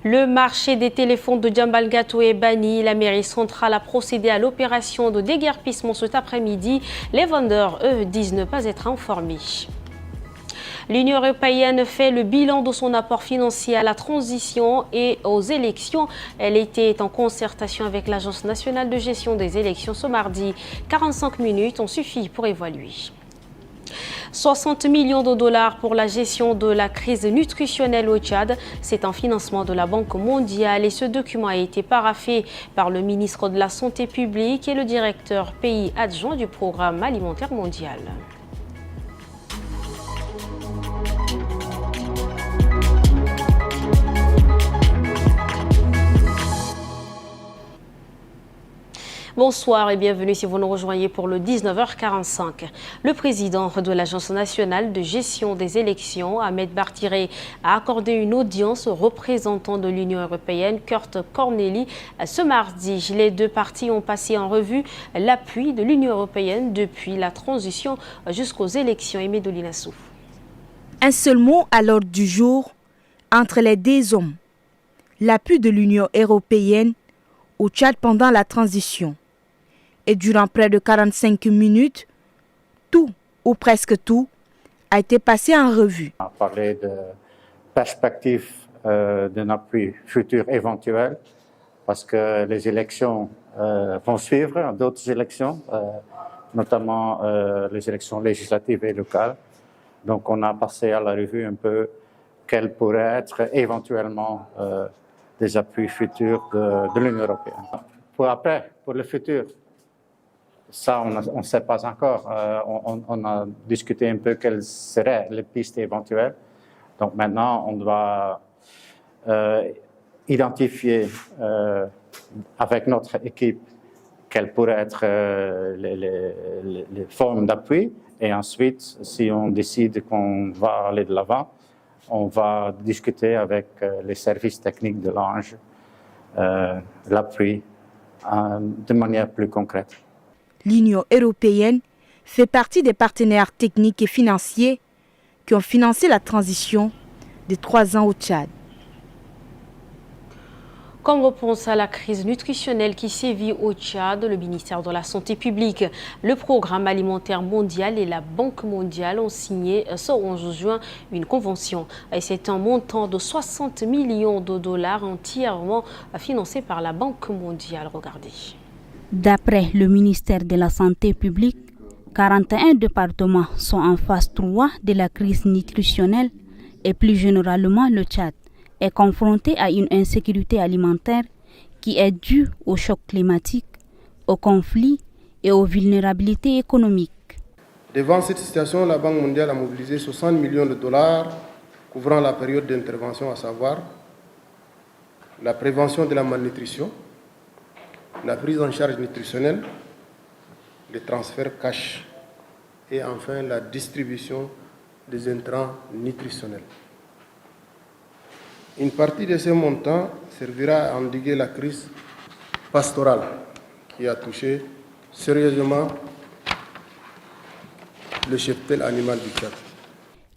Le marché des téléphones de Diambalgato est banni. La mairie centrale a procédé à l'opération de déguerpissement cet après-midi. Les vendeurs, eux, disent ne pas être informés. L'Union européenne fait le bilan de son apport financier à la transition et aux élections. Elle était en concertation avec l'Agence nationale de gestion des élections ce mardi. 45 minutes ont suffi pour évaluer. 60 millions de dollars pour la gestion de la crise nutritionnelle au Tchad. C'est un financement de la Banque mondiale et ce document a été paraphé par le ministre de la Santé publique et le directeur pays adjoint du Programme alimentaire mondial. Bonsoir et bienvenue si vous nous rejoignez pour le 19h45. Le président de l'Agence nationale de gestion des élections, Ahmed Bartiré, a accordé une audience au représentant de l'Union européenne, Kurt Corneli. Ce mardi, les deux parties ont passé en revue l'appui de l'Union européenne depuis la transition jusqu'aux élections. Aimé Dolinassou. Un seul mot à l'ordre du jour entre les deux hommes. L'appui de l'Union européenne au Tchad pendant la transition. Et durant près de 45 minutes, tout, ou presque tout, a été passé en revue. On a parlé de perspectives d'un appui futur éventuel, parce que les élections vont suivre, d'autres élections, notamment les élections législatives et locales. Donc on a passé à la revue un peu quels pourraient être éventuellement des appuis futurs de l'Union européenne. Pour le futur, ça, on ne sait pas encore. On a discuté un peu quelles seraient les pistes éventuelles. Donc maintenant, on doit identifier avec notre équipe quelles pourraient être les formes d'appui. Et ensuite, si on décide qu'on va aller de l'avant, on va discuter avec les services techniques de l'ANGE l'appui de manière plus concrète. L'Union européenne fait partie des partenaires techniques et financiers qui ont financé la transition de 3 ans au Tchad. Comme réponse à la crise nutritionnelle qui sévit au Tchad, le ministère de la Santé publique, le Programme alimentaire mondial et la Banque mondiale ont signé ce 11 juin une convention. Et c'est un montant de 60 millions de dollars entièrement financé par la Banque mondiale. Regardez. D'après le ministère de la Santé publique, 41 départements sont en phase 3 de la crise nutritionnelle et plus généralement le Tchad est confronté à une insécurité alimentaire qui est due au choc climatique, aux conflits et aux vulnérabilités économiques. Devant cette situation, la Banque mondiale a mobilisé 60 millions de dollars couvrant la période d'intervention, à savoir la prévention de la malnutrition, la prise en charge nutritionnelle, les transferts cash et enfin la distribution des intrants nutritionnels. Une partie de ces montants servira à endiguer la crise pastorale qui a touché sérieusement le cheptel animal du Tchad.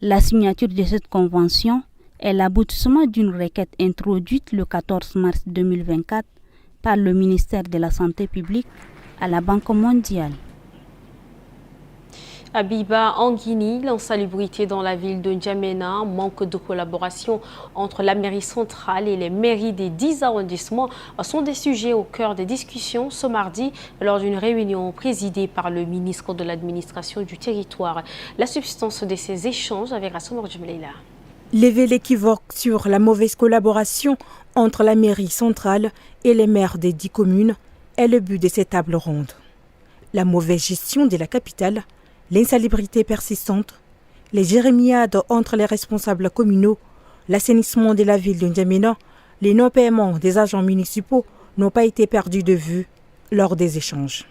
La signature de cette convention est l'aboutissement d'une requête introduite le 14 mars 2024 par le ministère de la Santé publique à la Banque mondiale. Abiba, en Guinée, l'insalubrité dans la ville de N'Djamena, manque de collaboration entre la mairie centrale et les mairies des 10 arrondissements sont des sujets au cœur des discussions ce mardi lors d'une réunion présidée par le ministre de l'administration du territoire. La substance de ces échanges avec Rassoumor Djemleila. Lever l'équivoque sur la mauvaise collaboration entre la mairie centrale et les maires des 10 communes est le but de cette table ronde. La mauvaise gestion de la capitale, l'insalubrité persistante, les jérémiades entre les responsables communaux, l'assainissement de la ville de N'Djamena, les non-paiements des agents municipaux n'ont pas été perdus de vue lors des échanges.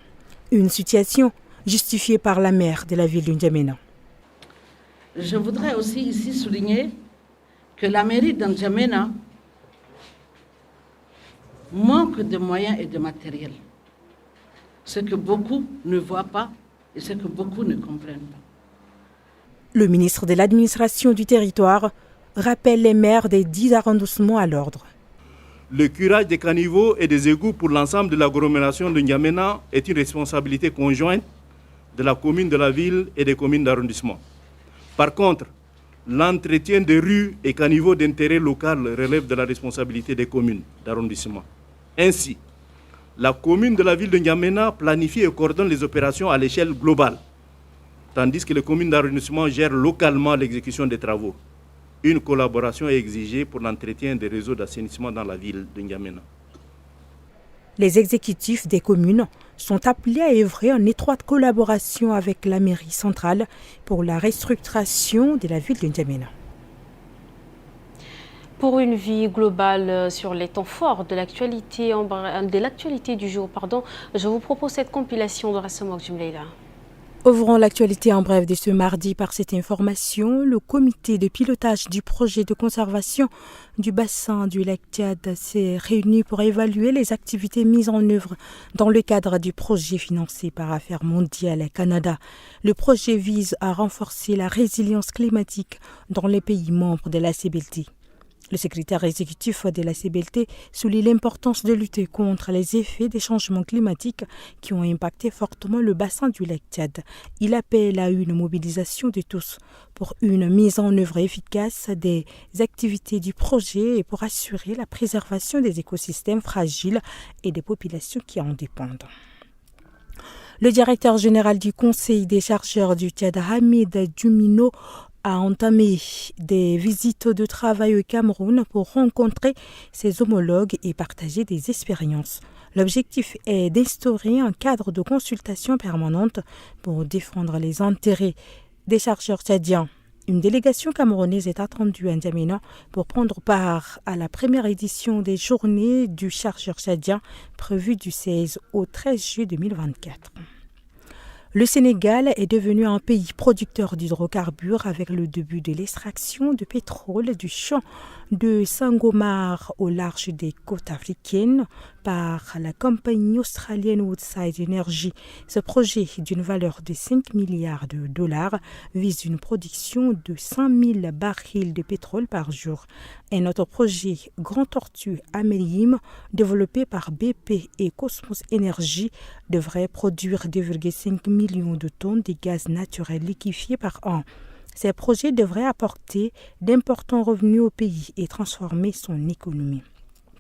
Une situation justifiée par la maire de la ville de N'Djamena. Je voudrais aussi ici souligner que la mairie de N'Djamena manque de moyens et de matériel. Ce que beaucoup ne voient pas et ce que beaucoup ne comprennent pas. Le ministre de l'administration du territoire rappelle les maires des 10 arrondissements à l'ordre. Le curage des caniveaux et des égouts pour l'ensemble de l'agglomération de N'Djamena est une responsabilité conjointe de la commune de la ville et des communes d'arrondissement. Par contre, l'entretien des rues et caniveaux d'intérêt local relève de la responsabilité des communes d'arrondissement. Ainsi, la commune de la ville de N'Djamena planifie et coordonne les opérations à l'échelle globale, tandis que les communes d'arrondissement gèrent localement l'exécution des travaux. Une collaboration est exigée pour l'entretien des réseaux d'assainissement dans la ville de N'Djamena. Les exécutifs des communes sont appelés à œuvrer en étroite collaboration avec la mairie centrale pour la restructuration de la ville de N'Djamena. Pour une vie globale sur les temps forts de l'actualité du jour, je vous propose cette compilation de Rassamok Jumleila. Ouvrons l'actualité en bref de ce mardi par cette information. Le comité de pilotage du projet de conservation du bassin du lac Tchad s'est réuni pour évaluer les activités mises en œuvre dans le cadre du projet financé par Affaires mondiales et Canada. Le projet vise à renforcer la résilience climatique dans les pays membres de la CBLT. Le secrétaire exécutif de la CBLT souligne l'importance de lutter contre les effets des changements climatiques qui ont impacté fortement le bassin du lac Tchad. Il appelle à une mobilisation de tous pour une mise en œuvre efficace des activités du projet et pour assurer la préservation des écosystèmes fragiles et des populations qui en dépendent. Le directeur général du Conseil des chargeurs du Tchad, Hamid Djumino, a entamé des visites de travail au Cameroun pour rencontrer ses homologues et partager des expériences. L'objectif est d'instaurer un cadre de consultation permanente pour défendre les intérêts des chargeurs tchadiens. Une délégation camerounaise est attendue à N'Djamena pour prendre part à la première édition des journées du chargeur tchadien prévue du 16 au 13 juillet 2024. Le Sénégal est devenu un pays producteur d'hydrocarbures avec le début de l'extraction de pétrole du champ de Sangomar au large des côtes africaines par la compagnie australienne Woodside Energy. Ce projet d'une valeur de 5 milliards de dollars vise une production de 100 000 barils de pétrole par jour. Un autre projet, Grand Tortue Amélim, développé par BP et Cosmos Energy, devrait produire 2,5 millions de tonnes de gaz naturel liquéfié par an. Ces projets devraient apporter d'importants revenus au pays et transformer son économie.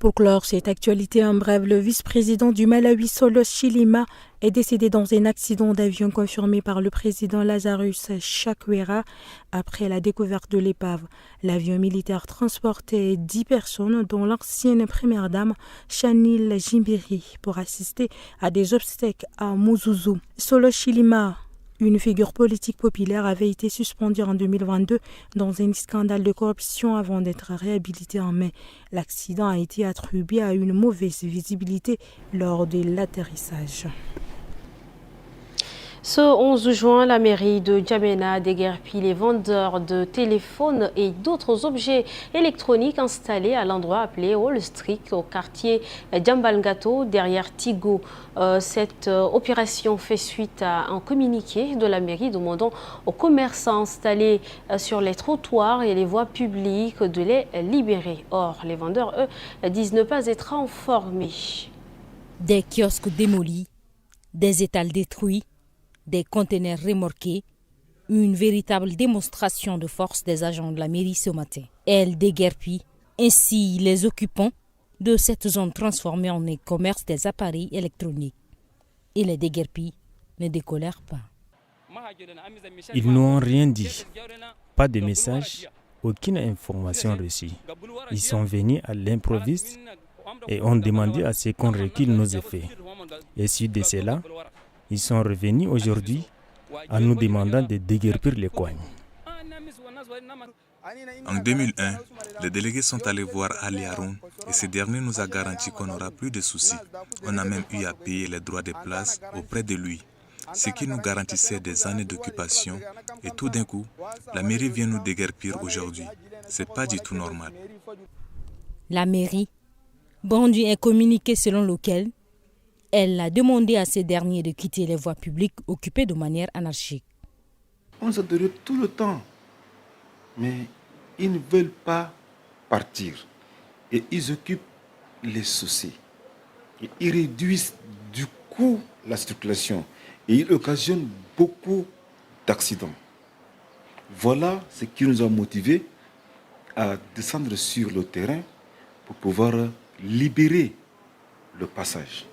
Pour clore cette actualité en bref, le vice-président du Malawi, Solos Chilima, est décédé dans un accident d'avion confirmé par le président Lazarus Chakwera après la découverte de l'épave. L'avion militaire transportait 10 personnes, dont l'ancienne première dame Chanil Jimbiri, pour assister à des obsèques à Mouzouzou. Solos Chilima, une figure politique populaire, avait été suspendue en 2022 dans un scandale de corruption avant d'être réhabilité en mai. L'accident a été attribué à une mauvaise visibilité lors de l'atterrissage. Ce 11 juin, la mairie de N'Djamena déguerpit les vendeurs de téléphones et d'autres objets électroniques installés à l'endroit appelé Wall Street, au quartier Djambalgato, derrière Tigo. Cette opération fait suite à un communiqué de la mairie demandant aux commerçants installés sur les trottoirs et les voies publiques de les libérer. Or, les vendeurs, eux, disent ne pas être informés. Des kiosques démolis, des étals détruits, des conteneurs remorqués, une véritable démonstration de force des agents de la mairie ce matin. Elle déguerpit ainsi les occupants de cette zone transformée en un commerce des appareils électroniques. Et les déguerpis ne décolèrent pas. Ils n'ont rien dit, pas de message, aucune information reçue. Ils sont venus à l'improviste et ont demandé à ce qu'on recule nos effets. Et suite de cela, ils sont revenus aujourd'hui en nous demandant de déguerpir les coins. En 2001, les délégués sont allés voir Ali Haroun et ce dernier nous a garanti qu'on n'aura plus de soucis. On a même eu à payer les droits de place auprès de lui, ce qui nous garantissait des années d'occupation. Et tout d'un coup, la mairie vient nous déguerpir aujourd'hui. C'est pas du tout normal. La mairie brandit un communiqué selon lequel elle a demandé à ces derniers de quitter les voies publiques occupées de manière anarchique. On se demande tout le temps, mais ils ne veulent pas partir. Et ils occupent les soucis. Ils réduisent du coup la circulation et ils occasionnent beaucoup d'accidents. Voilà ce qui nous a motivés à descendre sur le terrain pour pouvoir libérer le passage.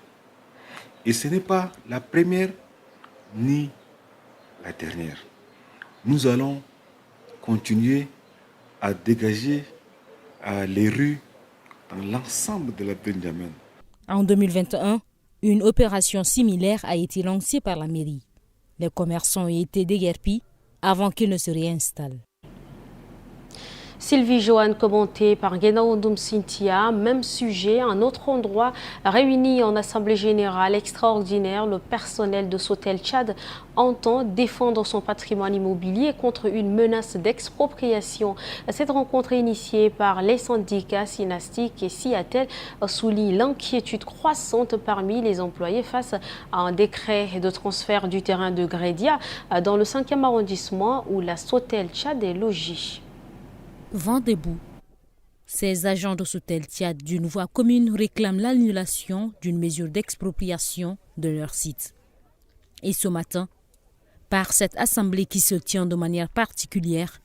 Et ce n'est pas la première ni la dernière. Nous allons continuer à dégager les rues dans l'ensemble de la ville de N'Djamena. En 2021, une opération similaire a été lancée par la mairie. Les commerçants ont été déguerpis avant qu'ils ne se réinstallent. Sylvie Joanne, commentée par Guénaondoum Cynthia, même sujet, un autre endroit réuni en assemblée générale extraordinaire. Le personnel de Sotel Tchad entend défendre son patrimoine immobilier contre une menace d'expropriation. Cette rencontre initiée par les syndicats Synastic et Siatel souligne l'inquiétude croissante parmi les employés face à un décret de transfert du terrain de Grédia dans le 5e arrondissement où la Sotel Tchad est logée. Vent debout, ces agents de Sotel Tchad d'une voix commune réclament l'annulation d'une mesure d'expropriation de leur site. Et ce matin, par cette assemblée qui se tient de manière particulière,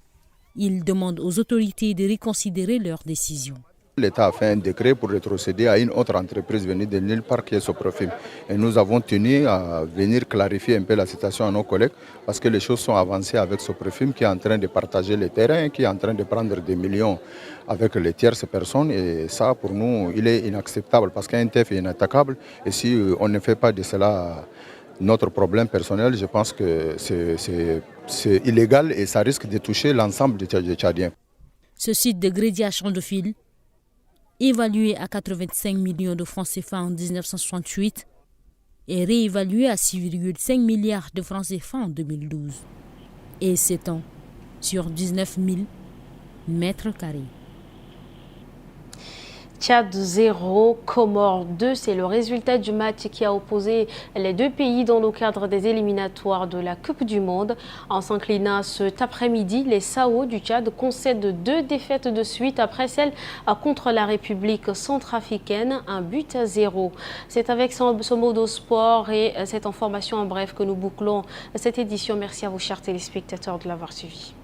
ils demandent aux autorités de reconsidérer leur décision. L'État a fait un décret pour rétrocéder à une autre entreprise venue de nulle part qui est Soprofim. Et nous avons tenu à venir clarifier un peu la situation à nos collègues parce que les choses sont avancées avec Soprofim qui est en train de partager les terrains, qui est en train de prendre des millions avec les tierces personnes. Et ça, pour nous, il est inacceptable parce qu'un TF est inattaquable. Et si on ne fait pas de cela notre problème personnel, je pense que c'est illégal et ça risque de toucher l'ensemble des Tchadiens. Ce site de Grédia Champ de Fil, évalué à 85 millions de francs CFA en 1968 et réévalué à 6,5 milliards de francs CFA en 2012 et s'étend sur 19 000 mètres carrés. Tchad 0, Comores 2, c'est le résultat du match qui a opposé les deux pays dans le cadre des éliminatoires de la Coupe du Monde. En s'inclinant cet après-midi, les Sao du Tchad concèdent 2 défaites de suite après celle contre la République centrafricaine, 1-0. C'est avec ce mot de sport et cette information en bref que nous bouclons cette édition. Merci à vous, chers téléspectateurs, de l'avoir suivi.